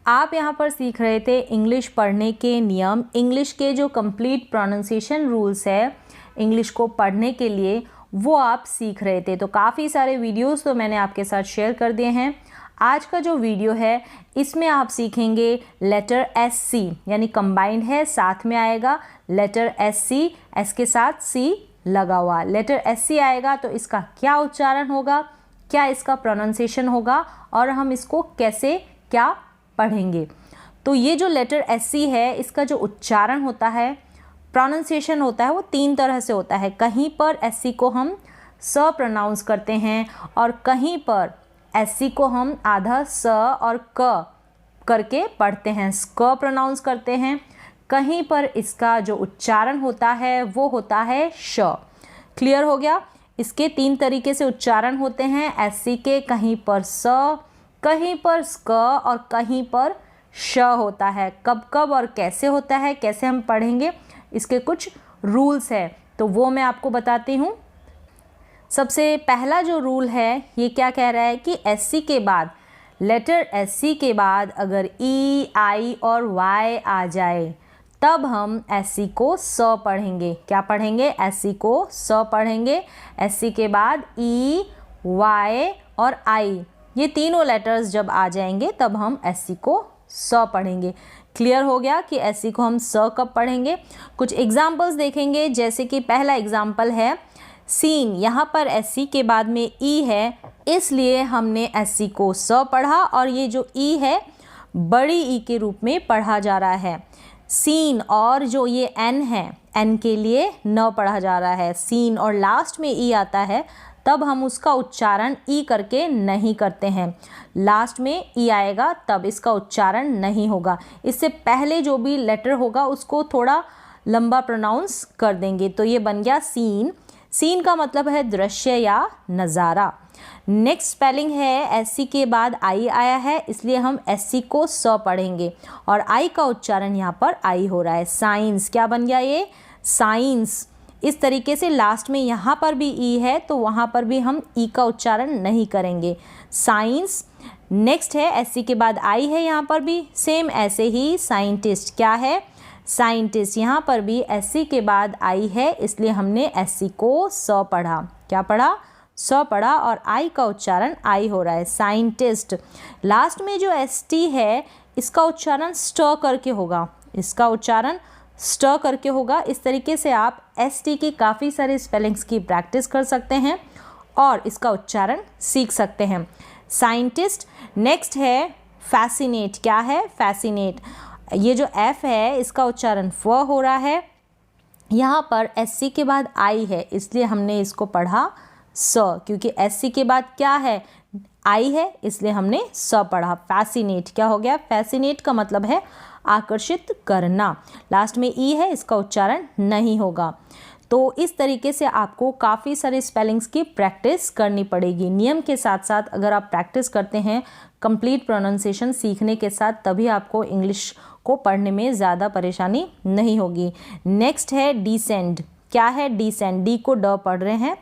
आप यहाँ पर सीख रहे थे इंग्लिश पढ़ने के नियम, इंग्लिश के जो कंप्लीट प्रोनाउंसिएशन रूल्स है इंग्लिश को पढ़ने के लिए, वो आप सीख रहे थे। तो काफ़ी सारे वीडियोस तो मैंने आपके साथ शेयर कर दिए हैं। आज का जो वीडियो है इसमें आप सीखेंगे लेटर एस सी, यानी कंबाइंड है, साथ में आएगा लेटर एस सी, एस के साथ सी लगा हुआ। लेटर एस सी आएगा तो इसका क्या उच्चारण होगा, क्या इसका प्रोनाउंसिएशन होगा और हम इसको कैसे क्या पढ़ेंगे। तो ये जो लेटर एस सी है इसका जो उच्चारण होता है, प्रोनाउंसिएशन होता है, वो 3 तरह से होता है। कहीं पर एस सी को हम स प्रोनाउंस करते हैं और कहीं पर एस सी को हम आधा स और क करके पढ़ते हैं, क प्रोनाउंस करते हैं। कहीं पर इसका जो उच्चारण होता है वो होता है श। क्लियर हो गया। इसके 3 तरीके से उच्चारण होते हैं एस सी के, कहीं पर स, कहीं पर क और कहीं पर श होता है। कब कब और कैसे होता है, कैसे हम पढ़ेंगे, इसके कुछ रूल्स है तो वो मैं आपको बताती हूँ। सबसे पहला जो रूल है ये क्या कह रहा है कि एस सी के बाद, लेटर एस सी के बाद अगर ई, आई और वाई आ जाए तब हम एस सी को स पढ़ेंगे। क्या पढ़ेंगे? एस सी को स पढ़ेंगे। एस सी के बाद ई, वाई और आई, ये तीनों लेटर्स जब आ जाएंगे तब हम एस सी को स पढ़ेंगे। क्लियर हो गया कि एस सी को हम स कब पढ़ेंगे। कुछ एग्जाम्पल्स देखेंगे, जैसे कि पहला एग्जाम्पल है सीन। यहाँ पर एस सी के बाद में ई है, इसलिए हमने एस सी को स पढ़ा और ये जो ई है बड़ी ई के रूप में पढ़ा जा रहा है। सीन और जो ये एन है, एन के लिए न पढ़ा जा रहा है। सीन और लास्ट में ई आता है तब हम उसका उच्चारण ई करके नहीं करते हैं। लास्ट में ई आएगा तब इसका उच्चारण नहीं होगा। इससे पहले जो भी लेटर होगा उसको थोड़ा लंबा प्रोनाउंस कर देंगे। तो ये बन गया सीन। सीन का मतलब है दृश्य या नज़ारा। नेक्स्ट स्पेलिंग है एस सी के बाद आई आया है, इसलिए हम एस सी को स पढ़ेंगे और आई का उच्चारण यहाँ पर आई हो रहा है। साइंस, क्या बन गया ये? साइंस। इस तरीके से लास्ट में यहाँ पर भी ई है तो वहाँ पर भी हम ई का उच्चारण नहीं करेंगे। साइंस। नेक्स्ट है एस सी के बाद आई है, यहाँ पर भी सेम ऐसे ही साइंटिस्ट। क्या है? साइंटिस्ट। यहाँ पर भी एस सी के बाद आई है, इसलिए हमने एस सी को स पढ़ा। क्या पढ़ा? स पढ़ा और आई का उच्चारण आई हो रहा है। साइंटिस्ट। लास्ट में जो एस टी है इसका उच्चारण स्ट करके होगा, इसका उच्चारण स्ट करके होगा। इस तरीके से आप एस टी की काफ़ी सारे स्पेलिंग्स की प्रैक्टिस कर सकते हैं और इसका उच्चारण सीख सकते हैं। साइंटिस्ट। नेक्स्ट है फैसिनेट। क्या है? फैसिनेट। ये जो एफ है इसका उच्चारण फ हो रहा है। यहाँ पर एस सी के बाद आई है, इसलिए हमने इसको पढ़ा स, क्योंकि एस सी के बाद क्या है? आई है, इसलिए हमने स पढ़ा। फैसिनेट। क्या हो गया? फैसिनेट का मतलब है आकर्षित करना। लास्ट में ई है, इसका उच्चारण नहीं होगा। तो इस तरीके से आपको काफ़ी सारे स्पेलिंग्स की प्रैक्टिस करनी पड़ेगी। नियम के साथ साथ अगर आप प्रैक्टिस करते हैं कंप्लीट प्रोनाउंसिएशन सीखने के साथ, तभी आपको इंग्लिश को पढ़ने में ज़्यादा परेशानी नहीं होगी। नेक्स्ट है डिसेंड। क्या है? डिसेंड। डी को ड पढ़ रहे हैं।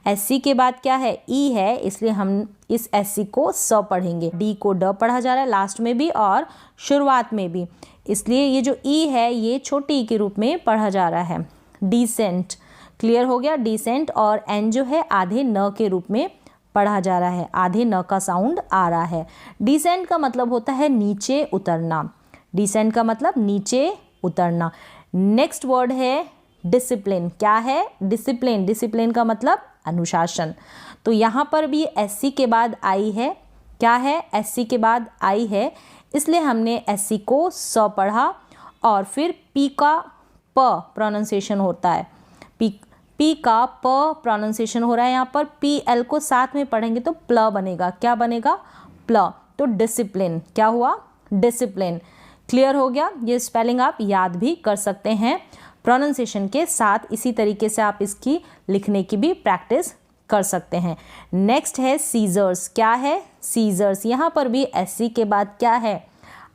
एस सी के बाद क्या है? ई है, इसलिए हम इस एस सी को स पढ़ेंगे। डी को ड पढ़ा जा रहा है लास्ट में भी और शुरुआत में भी, इसलिए ये जो ई है ये छोटी ई के रूप में पढ़ा जा रहा है। डिसेंट। क्लियर हो गया। डिसेंट। और एन जो है आधे न के रूप में पढ़ा जा रहा है, आधे न का साउंड आ रहा है। डिसेंट का मतलब होता है नीचे उतरना। डिसेंट का मतलब नीचे उतरना। नेक्स्ट वर्ड है डिसिप्लिन। क्या है? डिसिप्लिन। डिसिप्लिन का मतलब अनुशासन। तो यहाँ पर भी एस सी के बाद आई है। क्या है? एस सी के बाद आई है, इसलिए हमने एस सी को स पढ़ा और फिर पी का प प्रोनाउंसिएशन होता है। पी का प प्रोनाउंसिएशन हो रहा है। यहाँ पर पी एल को साथ में पढ़ेंगे तो प्ल बनेगा। क्या बनेगा? प्ल। तो डिसिप्लिन। क्या हुआ? डिसिप्लिन। क्लियर हो गया। ये स्पेलिंग आप याद भी कर सकते हैं प्रोनाउंसिएशन के साथ। इसी तरीके से आप इसकी लिखने की भी प्रैक्टिस कर सकते हैं। नेक्स्ट है सीजर्स। क्या है? सीजर्स। यहाँ पर भी एस सी के बाद क्या है?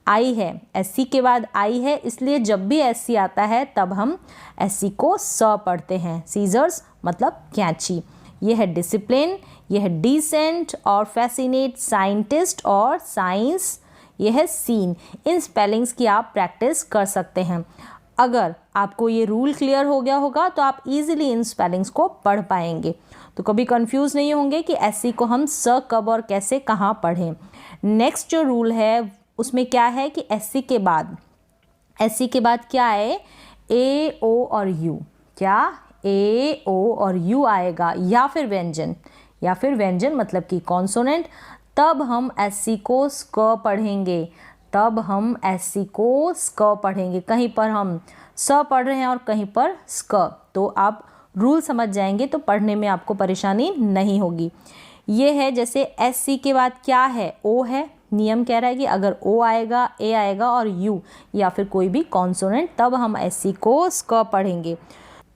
आई है। एस सी के बाद आई है, इसलिए जब भी एस सी आता है तब हम एस सी को स पढ़ते हैं। सीजर्स मतलब कैंची। ये है डिसिप्लिन, ये है डिसेंट और फैसिनेट, साइंटिस्ट और साइंस, ये है सीन। इन स्पेलिंग्स की आप प्रैक्टिस कर सकते हैं। अगर आपको ये रूल क्लियर हो गया होगा तो आप इजीली इन स्पेलिंग्स को पढ़ पाएंगे, तो कभी कंफ्यूज नहीं होंगे कि एससी को हम स कब और कैसे कहाँ पढ़ें। नेक्स्ट जो रूल है उसमें क्या है कि एससी के बाद क्या है, ए ओ और यू। क्या ए ओ और यू आएगा या फिर व्यंजन मतलब कि कॉन्सोनेंट, तब हम एससी को स्क पढ़ेंगे। कहीं पर हम स पढ़ रहे हैं और कहीं पर स्क, तो आप रूल समझ जाएंगे तो पढ़ने में आपको परेशानी नहीं होगी। ये है जैसे एससी के बाद क्या है, ओ है। नियम कह रहा है कि अगर ओ आएगा, ए आएगा और यू या फिर कोई भी कॉन्सोनेंट, तब हम एससी को स्क पढ़ेंगे।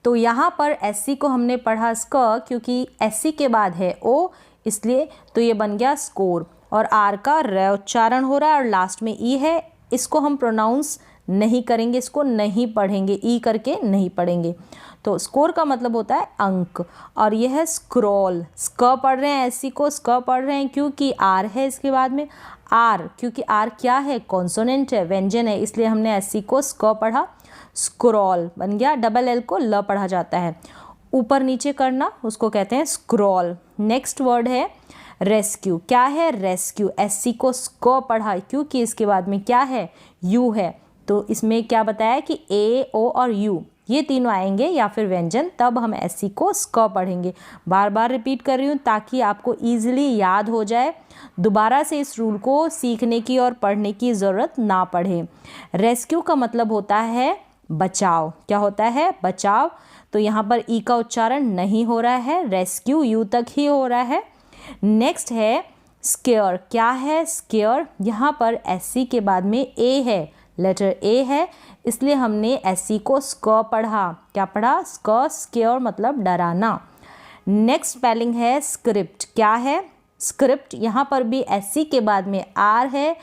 तो यहाँ पर एससी को हमने पढ़ा स्क क्योंकि एससी के बाद है ओ, इसलिए तो ये बन गया स्कोर। और आर का र उच्चारण हो रहा है और लास्ट में ई है, इसको हम प्रोनाउंस नहीं करेंगे, इसको नहीं पढ़ेंगे, ई करके नहीं पढ़ेंगे। तो स्कोर का मतलब होता है अंक। और यह है स्क्रॉल, स्क पढ़ रहे हैं, एससी को स्क पढ़ रहे हैं क्योंकि आर है इसके बाद में। आर क्योंकि आर क्या है, कॉन्सोनेंट है, व्यंजन है, इसलिए हमने एससी को स्क पढ़ा। स्क्रॉल बन गया, डबल एल को ल पढ़ा जाता है, ऊपर नीचे करना उसको कहते हैं स्क्रॉल। नेक्स्ट वर्ड है रेस्क्यू। क्या है, रेस्क्यू। एससी को स्क पढ़ा क्योंकि इसके बाद में क्या है, यू है। तो इसमें क्या बताया कि ए ओ और यू ये तीनों आएंगे या फिर व्यंजन, तब हम एससी को स्क पढ़ेंगे। बार बार रिपीट कर रही हूँ ताकि आपको ईजिली याद हो जाए, दोबारा से इस रूल को सीखने की और पढ़ने की ज़रूरत ना पड़े। रेस्क्यू का मतलब होता है बचाव। क्या होता है, बचाव। तो यहाँ पर ई का उच्चारण नहीं हो रहा है, रेस्क्यू यू तक ही हो रहा है। नेक्स्ट है स्केयर। क्या है, स्केयर। यहाँ पर एससी के बाद में ए है, लेटर ए है, इसलिए हमने एससी को स्क पढ़ा। क्या पढ़ा, स्क। स्केयर मतलब डराना। नेक्स्ट स्पेलिंग है स्क्रिप्ट। क्या है, स्क्रिप्ट। यहाँ पर भी एससी के बाद में आर है,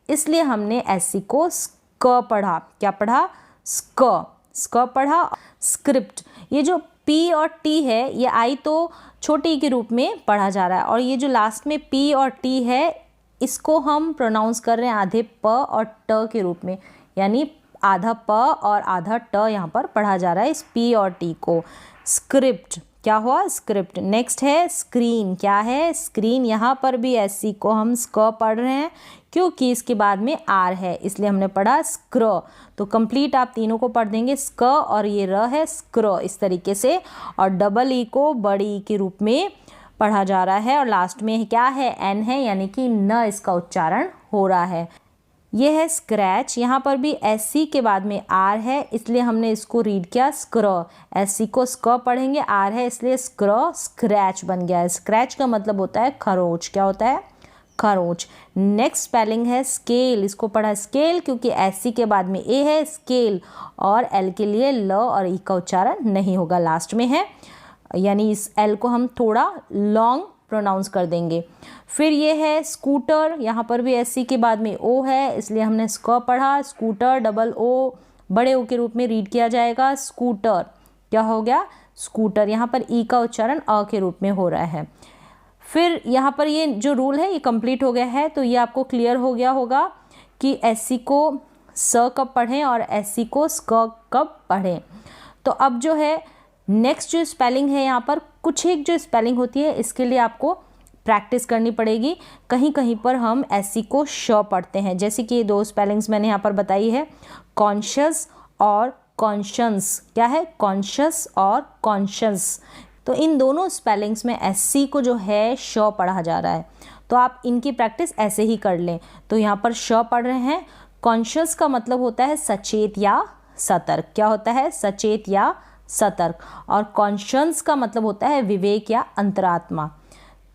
इसलिए हमने एससी को स्क पढ़ा। क्या पढ़ा, स्क पढ़ा। स्क्रिप्ट, ये जो पी और टी है ये आई तो छोटी के रूप में पढ़ा जा रहा है, और ये जो लास्ट में पी और टी है इसको हम प्रोनाउंस कर रहे हैं आधे प और ट के रूप में, यानी आधा प और आधा ट यहाँ पर पढ़ा जा रहा है इस पी और टी को। स्क्रिप्ट क्या हुआ, स्क्रिप्ट। नेक्स्ट है स्क्रीन। क्या है, स्क्रीन। यहाँ पर भी एससी को हम स्क पढ़ रहे हैं क्योंकि इसके बाद में आर है, इसलिए हमने पढ़ा स्क्र। तो कंप्लीट आप तीनों को पढ़ देंगे, स्क और ये र है स्क्र, इस तरीके से। और डबल ई को बड़ी ई के रूप में पढ़ा जा रहा है, और लास्ट में क्या है, एन है, यानी कि न इसका उच्चारण हो रहा है। ये है स्क्रैच। यहाँ पर भी एससी के बाद में आर है, इसलिए हमने इसको रीड किया स्क्र। एससी को स्क पढ़ेंगे, आर है इसलिए स्क्र, स्क्रैच बन गया है। स्क्रैच का मतलब होता है खरोच। क्या होता है, खरोच। नेक्स्ट स्पेलिंग है स्केल। इसको पढ़ा स्केल क्योंकि एससी के बाद में ए है, स्केल, और एल के लिए ल और ई का उच्चारण नहीं होगा, लास्ट में है, यानी इस एल को हम थोड़ा लॉन्ग प्रोनाउंस कर देंगे। फिर ये है स्कूटर। यहाँ पर भी एससी के बाद में ओ है, इसलिए हमने स्क पढ़ा। स्कूटर डबल ओ बड़े ओ के रूप में रीड किया जाएगा, स्कूटर। क्या हो गया, स्कूटर। यहाँ पर ई का उच्चारण अ के रूप में हो रहा है। फिर यहाँ पर ये जो रूल है ये कंप्लीट हो गया है, तो ये आपको क्लियर हो गया होगा कि एससी को स कब पढ़ें और एससी को स्क कब पढ़ें। तो अब जो है नेक्स्ट जो स्पेलिंग है, यहाँ पर कुछ एक जो स्पेलिंग होती है इसके लिए आपको प्रैक्टिस करनी पड़ेगी। कहीं कहीं पर हम एससी को श पढ़ते हैं, जैसे कि ये दो स्पेलिंग्स मैंने यहाँ पर बताई है, कॉन्शियस और कॉन्शंस। क्या है, कॉन्शियस और कॉन्शंस। तो इन दोनों स्पेलिंग्स में एससी को जो है श पढ़ा जा रहा है, तो आप इनकी प्रैक्टिस ऐसे ही कर लें। तो यहाँ पर श पढ़ रहे हैं। कॉन्शियस का मतलब होता है सचेत या सतर्क। क्या होता है, सचेत या सतर्क। और कॉन्शियस का मतलब होता है विवेक या अंतरात्मा।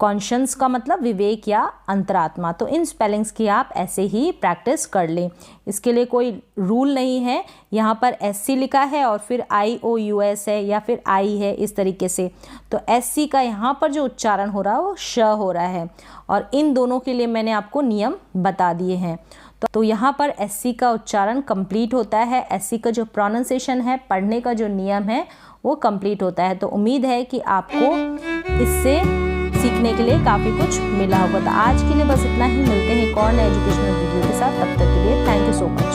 कॉन्शियस का मतलब विवेक या अंतरात्मा। तो इन स्पेलिंग्स की आप ऐसे ही प्रैक्टिस कर लें, इसके लिए कोई रूल नहीं है। यहाँ पर एससी लिखा है और फिर IOUS है या फिर आई है, इस तरीके से। तो एससी का यहाँ पर जो उच्चारण हो रहा है वो श हो रहा है, और इन दोनों के लिए मैंने आपको नियम बता दिए हैं। तो यहाँ पर एससी का उच्चारण कंप्लीट होता है, एससी का जो प्रोनाउंसिएशन है, पढ़ने का जो नियम है वो कंप्लीट होता है। तो उम्मीद है कि आपको इससे सीखने के लिए काफ़ी कुछ मिला होगा। तो आज के लिए बस इतना ही, मिलते हैं एक और नए एजुकेशनल वीडियो के साथ। तब तक के लिए थैंक यू सो मच।